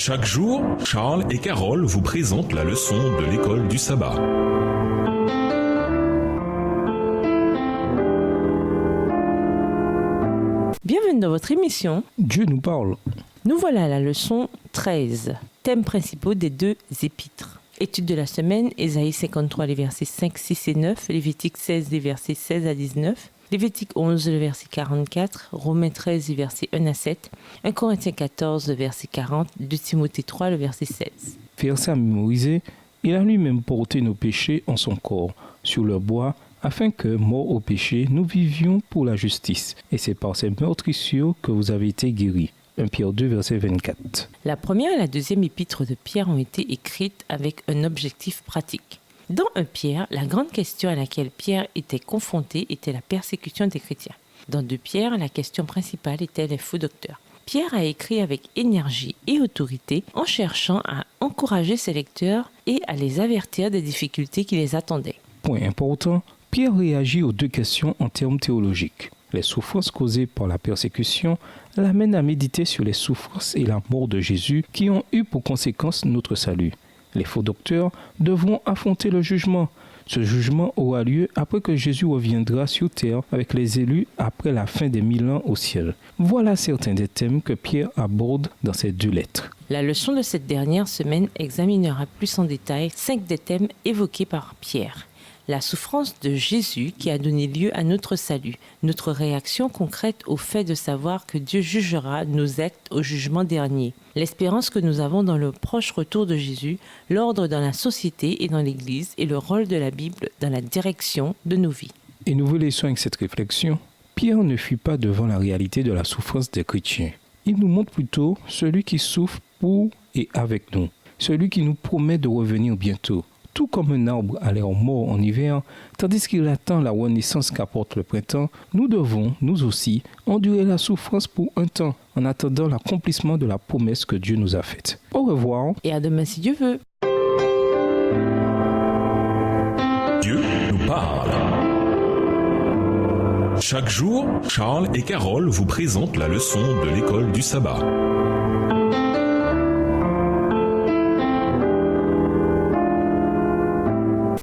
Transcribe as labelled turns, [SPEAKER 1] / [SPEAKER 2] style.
[SPEAKER 1] Chaque jour, Charles et Carole vous présentent la leçon de l'école du sabbat.
[SPEAKER 2] Bienvenue dans votre émission
[SPEAKER 3] Dieu nous parle.
[SPEAKER 2] Nous voilà à la leçon 13, thèmes principaux des deux épîtres. Étude de la semaine, Ésaïe 53, les versets 5, 6 et 9, Lévitique 16, les versets 16 à 19, Lévitique 11, le verset 44, Romains 13, les versets 1 à 7, 1 Corinthiens 14, le verset 40, 2 Timothée 3, le verset 16.
[SPEAKER 3] Verset à mémoriser, il a lui-même porté nos péchés en son corps, sur le bois, afin que, morts au péché, nous vivions pour la justice. Et c'est par ces meurtrissures que vous avez été guéris. 1 Pierre 2, verset 24.
[SPEAKER 2] La première et la deuxième épître de Pierre ont été écrites avec un objectif pratique. Dans 1 Pierre, la grande question à laquelle Pierre était confronté était la persécution des chrétiens. Dans 2 Pierre, la question principale était les faux docteurs. Pierre a écrit avec énergie et autorité en cherchant à encourager ses lecteurs et à les avertir des difficultés qui les attendaient.
[SPEAKER 3] Point important, Pierre réagit aux deux questions en termes théologiques. Les souffrances causées par la persécution l'amènent à méditer sur les souffrances et la mort de Jésus qui ont eu pour conséquence notre salut. Les faux docteurs devront affronter le jugement. Ce jugement aura lieu après que Jésus reviendra sur terre avec les élus après la fin des 1000 ans au ciel. Voilà certains des thèmes que Pierre aborde dans ces deux lettres.
[SPEAKER 2] La leçon de cette dernière semaine examinera plus en détail 5 des thèmes évoqués par Pierre. La souffrance de Jésus qui a donné lieu à notre salut, notre réaction concrète au fait de savoir que Dieu jugera nos actes au jugement dernier, l'espérance que nous avons dans le proche retour de Jésus, l'ordre dans la société et dans l'Église et le rôle de la Bible dans la direction de nos vies.
[SPEAKER 3] Et nous vous laissons avec cette réflexion. Pierre ne fuit pas devant la réalité de la souffrance des chrétiens. Il nous montre plutôt celui qui souffre pour et avec nous, celui qui nous promet de revenir bientôt. Tout comme un arbre a l'air mort en hiver, tandis qu'il attend la renaissance qu'apporte le printemps, nous devons, nous aussi, endurer la souffrance pour un temps, en attendant l'accomplissement de la promesse que Dieu nous a faite. Au revoir.
[SPEAKER 2] Et à demain si Dieu veut.
[SPEAKER 1] Dieu nous parle. Chaque jour, Charles et Carole vous présentent la leçon de l'école du sabbat.